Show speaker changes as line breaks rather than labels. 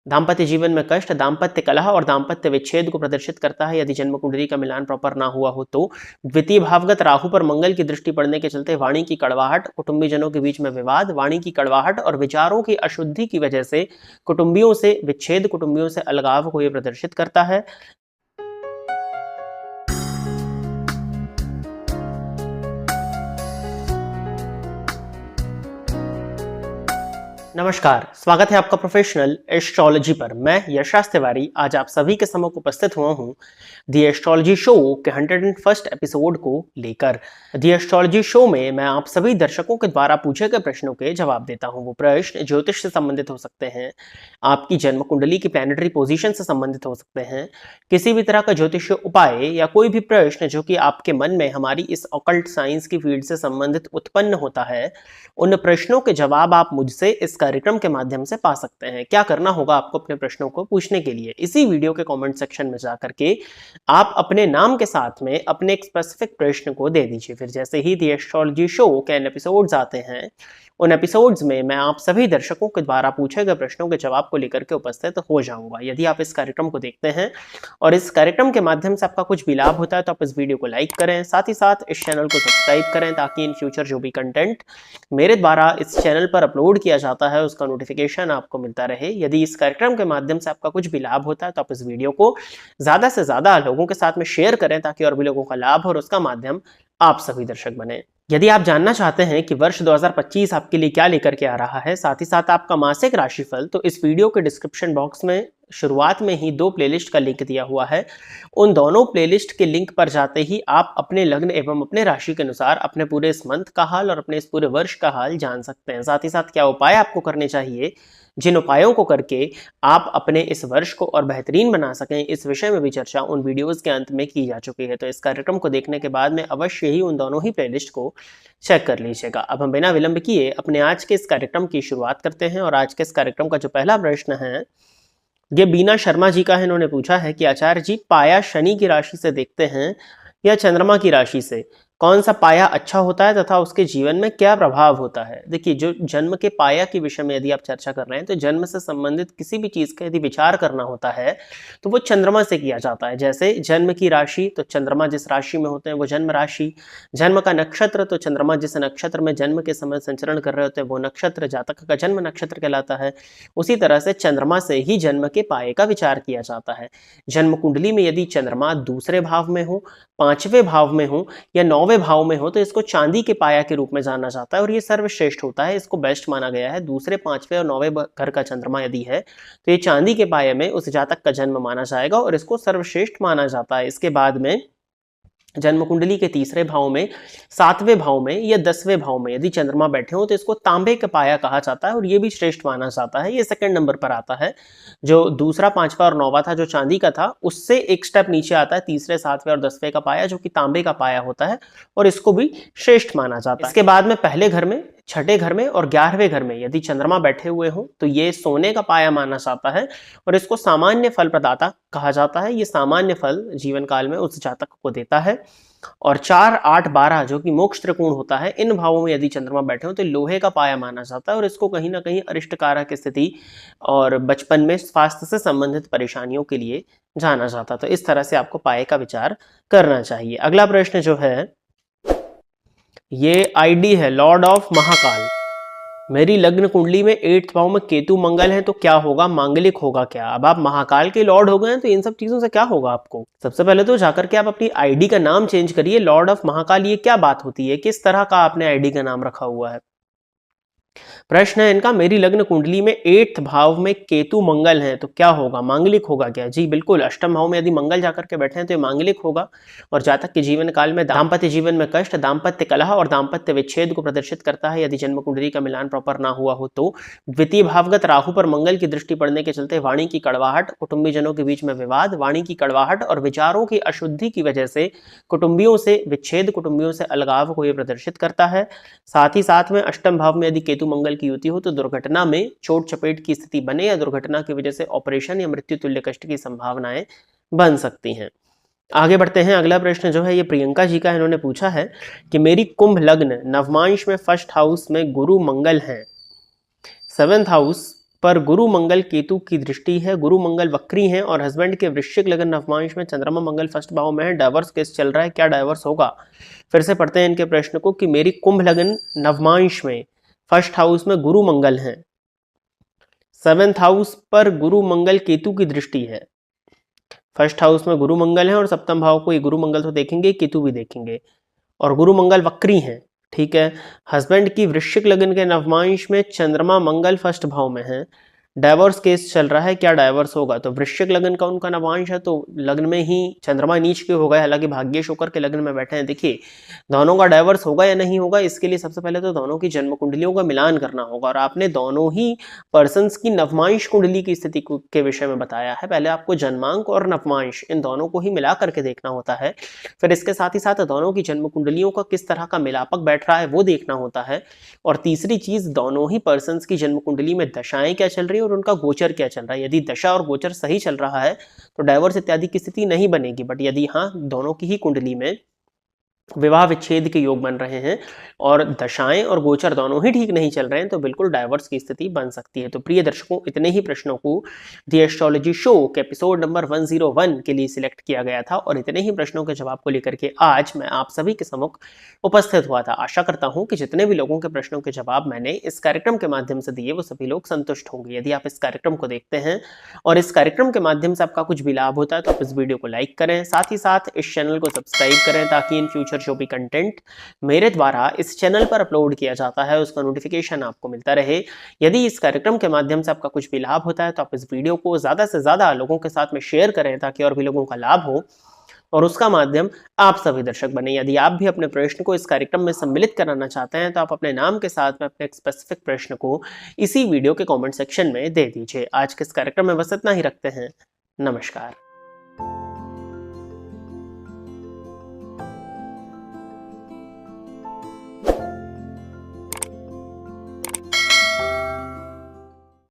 दाम्पत्य जीवन में कष्ट, दाम्पत्य कलह और दाम्पत्य विच्छेद को प्रदर्शित करता है यदि जन्म कुंडली का मिलान प्रॉपर ना हुआ हो तो। द्वितीय भावगत राहु पर मंगल की दृष्टि पड़ने के चलते वाणी की कड़वाहट, कुटुंबीजनों के बीच में विवाद, वाणी की कड़वाहट और विचारों की अशुद्धि की वजह से कुटुंबियों से विच्छेद, कुटुंबियों से अलगाव को यह प्रदर्शित करता है। नमस्कार, स्वागत है आपका प्रोफेशनल एस्ट्रोलॉजी पर। मैं यशराज तिवारी आज आप सभी के सम्मुख उपस्थित हुआ हूं दी एस्ट्रोलॉजी शो के 101st एपिसोड को लेकर। दी एस्ट्रोलॉजी शो में मैं आप सभी दर्शकों के द्वारा पूछे गए प्रश्नों के जवाब देता हूं। वो प्रश्न ज्योतिष से संबंधित हो सकते हैं, आपकी जन्म कुंडली की प्लैनेटरी पोजीशन से संबंधित हो सकते हैं, किसी भी तरह का ज्योतिषीय उपाय या कोई भी प्रश्न जो कि आपके मन में हमारी इस ऑकल्ट साइंस की फील्ड से संबंधित उत्पन्न होता है, उन प्रश्नों के जवाब आप मुझसे इस कार्यक्रम के माध्यम से पा सकते हैं। क्या करना होगा आपको अपने प्रश्नों को पूछने के लिए? इसी वीडियो के कमेंट सेक्शन में जाकर के आप अपने नाम के साथ में अपने एक स्पेसिफिक प्रश्न को दे दीजिए। फिर जैसे ही दी एस्ट्रोलॉजी शो के एपिसोड्स आते हैं, उन एपिसोड्स में मैं आप सभी दर्शकों के द्वारा पूछे गए प्रश्नों के जवाब को लेकर के उपस्थित हो जाऊंगा। यदि आप इस कार्यक्रम को देखते हैं और इस कार्यक्रम के माध्यम से आपका कुछ भी लाभ होता है तो आप इस वीडियो को लाइक करें, साथ ही साथ इस चैनल को सब्सक्राइब करें ताकि इन फ्यूचर जो भी कंटेंट मेरे द्वारा इस चैनल पर अपलोड किया जाता है उसका नोटिफिकेशन आपको मिलता रहे। यदि इस कार्यक्रम के माध्यम से आपका कुछ भी लाभ होता है तो आप इस वीडियो को ज्यादा से ज्यादा लोगों के साथ में शेयर करें ताकि और भी लोगों का लाभ और उसका माध्यम आप सभी दर्शक बने। यदि आप जानना चाहते हैं कि वर्ष 2025 आपके लिए क्या लेकर के आ रहा है, साथ ही साथ आपका मासिक राशिफल, तो इस वीडियो के डिस्क्रिप्शन बॉक्स में शुरुआत में ही 2 प्लेलिस्ट का लिंक दिया हुआ है। उन दोनों प्लेलिस्ट के लिंक पर जाते ही आप अपने लग्न एवं अपने राशि के अनुसार अपने पूरे इस मंथ का हाल और अपने इस पूरे वर्ष का हाल जान सकते हैं। साथ ही साथ क्या उपाय आपको करने चाहिए, जिन उपायों को करके आप अपने इस वर्ष को और बेहतरीन बना सकें, इस विषय में भी चर्चा उन वीडियोस के अंत में की जा चुकी है। तो इस कार्यक्रम को देखने के बाद में अवश्य ही उन दोनों ही प्लेलिस्ट को चेक कर लीजिएगा। अब हम बिना विलंब किए अपने आज के इस कार्यक्रम की शुरुआत करते हैं और आज के इस कार्यक्रम का जो पहला प्रश्न है ये बीना शर्मा जी का है। इन्होंने पूछा है कि आचार्य जी, पाया शनि की राशि से देखते हैं या चंद्रमा की राशि से, कौन सा पाया अच्छा होता है तथा उसके जीवन में क्या प्रभाव होता है? देखिए, जो जन्म के पाया के विषय में यदि आप चर्चा कर रहे हैं तो जन्म से संबंधित किसी भी चीज का यदि विचार करना होता है तो वो चंद्रमा से किया जाता है। जैसे जन्म की राशि, तो चंद्रमा जिस राशि में होते हैं वो जन्म राशि, जन्म का नक्षत्र, तो चंद्रमा जिस नक्षत्र में जन्म के समय संचरण कर रहे होते हैं वो नक्षत्र जातक का जन्म नक्षत्र कहलाता है। उसी तरह से चंद्रमा से ही जन्म के पाए का विचार किया जाता है। जन्म कुंडली में यदि चंद्रमा दूसरे भाव में हो, 5वें भाव में हो या 9वें भाव में हो तो इसको चांदी के पाया के रूप में जाना जाता है और ये सर्वश्रेष्ठ होता है। इसको बेस्ट माना गया है। दूसरे, 5वें और 9वें घर का चंद्रमा यदि है तो ये चांदी के पाये में उस जातक का जन्म माना जाएगा और इसको सर्वश्रेष्ठ माना जाता है। इसके बाद में जन्म कुंडली के तीसरे भाव में, 7वें भाव में या 10वें भाव में यदि चंद्रमा बैठे हो तो इसको तांबे का पाया कहा जाता है और ये भी श्रेष्ठ माना जाता है। ये सेकंड नंबर पर आता है। जो दूसरा, 5वां और 9वां था जो चांदी का था, उससे एक स्टेप नीचे आता है तीसरे, 7वें और 10वें का पाया जो कि तांबे का पाया होता है और इसको भी श्रेष्ठ माना जाता है। इसके बाद में पहले घर में, छठे घर में और 11वें घर में यदि चंद्रमा बैठे हुए हो तो ये सोने का पाया माना जाता है और इसको सामान्य फल प्रदाता कहा जाता है। ये सामान्य फल जीवन काल में उस जातक को देता है। और 4, 8, 12 जो कि मोक्ष त्रिकोण होता है, इन भावों में यदि चंद्रमा बैठे हो तो लोहे का पाया माना जाता है और इसको कहीं ना कहीं अरिष्टकारक स्थिति और बचपन में स्वास्थ्य से संबंधित परेशानियों के लिए जाना जाता। तो इस तरह से आपको पाए का विचार करना चाहिए। अगला प्रश्न जो है ये आईडी है लॉर्ड ऑफ महाकाल। मेरी लग्न कुंडली में 8th भाव में केतु मंगल है तो क्या होगा, मांगलिक होगा क्या? अब आप महाकाल के लॉर्ड हो गए हैं तो इन सब चीजों से क्या होगा आपको? सबसे पहले तो जाकर के आप अपनी आईडी का नाम चेंज करिए। लॉर्ड ऑफ महाकाल ये क्या बात होती है? किस तरह का आपने आईडी का नाम रखा हुआ है? प्रश्न है इनका, मेरी लग्न कुंडली में 8th भाव में केतु मंगल है तो क्या होगा, मांगलिक होगा क्या? जी बिल्कुल, अष्टम भाव में यदि मंगल जाकर के बैठे हैं तो ये मांगलिक होगा और जातक के जीवन काल में दाम्पत्य जीवन में कष्ट, दाम्पत्य कलह और दाम्पत्य विच्छेद को प्रदर्शित करता है यदि जन्म कुंडली का मिलान प्रॉपर ना हुआ हो तो। द्वितीय भावगत राहु पर मंगल की दृष्टि पड़ने के चलते वाणी की कड़वाहट, कुटुंबीजनों के बीच में विवाद, वाणी की कड़वाहट और विचारों की अशुद्धि की वजह से कुटुंबियों से विच्छेद, कुटुंबियों से अलगाव को यह प्रदर्शित करता है। साथ ही साथ में अष्टम भाव में यदि केतु मंगल की युति हो तो दुर्घटना में चोट चपेट की स्थिति बने या दुर्घटना की वजह से ऑपरेशन या मृत्यु तुल्य कष्ट की संभावनाएं बन सकती हैं। आगे बढ़ते हैं। अगला प्रश्न जो है ये प्रियंका जी का है। इन्होंने पूछा है कि मेरी कुंभ लग्न नवमांश में 1st हाउस में गुरु मंगल है, 7th हाउस पर गुरु मंगल केतु की दृष्टि है, गुरु मंगल वक्री हैं और हस्बैंड के वृश्चिक लगन नवमांश में चंद्रमा मंगल फर्स्ट भाव में है, डाइवर्स केस चल रहा है, क्या डाइवर्स होगा? फिर से पढ़ते हैं इनके प्रश्न को कि मेरी कुंभ लगन नवमांश में फर्स्ट हाउस में गुरु मंगल है, 7th हाउस पर गुरु मंगल केतु की दृष्टि है, फर्स्ट हाउस में गुरु मंगल है और सप्तम भाव को ये गुरु मंगल तो देखेंगे, केतु भी देखेंगे और गुरु मंगल वक्री हैं, ठीक है। हस्बैंड की वृश्चिक लगन के नवमांश में चंद्रमा मंगल फर्स्ट भाव में है, डाइवोर्स केस चल रहा है, क्या डाइवोर्स होगा? तो वृश्चिक लगन का उनका नवांश है तो लग्न में ही चंद्रमा नीच के हो गए, हालांकि भाग्येश होकर के लग्न में बैठे हैं। देखिए दोनों का डाइवोर्स होगा या नहीं होगा, इसके लिए सबसे पहले तो दोनों की जन्म कुंडलियों का मिलान करना होगा और आपने दोनों ही पर्सन्स की नवमांश कुंडली की स्थिति के विषय में बताया है। पहले आपको जन्मांक और नवमांश इन दोनों को ही मिला करके देखना होता है, फिर इसके साथ ही साथ दोनों की जन्म कुंडलियों का किस तरह का मिलापक बैठ रहा है वो देखना होता है, और तीसरी चीज दोनों ही पर्सन्स की जन्म कुंडली में दशाएं क्या चल रही है और उनका गोचर क्या चल रहा है। यदि दशा और गोचर सही चल रहा है तो डाइवोर्स इत्यादि की स्थिति नहीं बनेगी, बट यदि हाँ दोनों की ही कुंडली में विवाह विच्छेद के योग बन रहे हैं और दशाएं और गोचर दोनों ही ठीक नहीं चल रहे हैं तो बिल्कुल डाइवोर्स की स्थिति बन सकती है। तो प्रिय दर्शकों, इतने ही प्रश्नों को द एस्ट्रोलॉजी शो के एपिसोड नंबर 101 के लिए सिलेक्ट किया गया था और इतने ही प्रश्नों के जवाब को लेकर के आज मैं आप सभी के सम्मुख उपस्थित हुआ था। आशा करता हूं कि जितने भी लोगों के प्रश्नों के जवाब मैंने इस कार्यक्रम के माध्यम से दिए वो सभी लोग संतुष्ट होंगे। यदि आप इस कार्यक्रम को देखते हैं और इस कार्यक्रम के माध्यम से आपका कुछ भी लाभ होता है तो आप इस वीडियो को लाइक करें, साथ ही साथ इस चैनल को सब्सक्राइब करें ताकि इन फ्यूचर जो भी कंटेंट मेरे द्वारा इस चैनल पर अपलोड किया जाता है उसका नोटिफिकेशन आपको मिलता रहे। यदि इस कार्यक्रम के माध्यम से आपका कुछ भी लाभ होता है तो आप इस वीडियो को ज्यादा से ज्यादा लोगों के साथ में शेयर करें ताकि और भी लोगों का लाभ हो और उसका माध्यम आप सभी दर्शक बने। यदि आप भी अपने प्रश्न को इस कार्यक्रम में सम्मिलित कराना चाहते हैं तो आप अपने नाम के साथ में अपने स्पेसिफिक प्रश्न को इसी वीडियो के कमेंट सेक्शन में दे दीजिए। आज के इस कार्यक्रम में बस इतना ही रखते हैं। नमस्कार।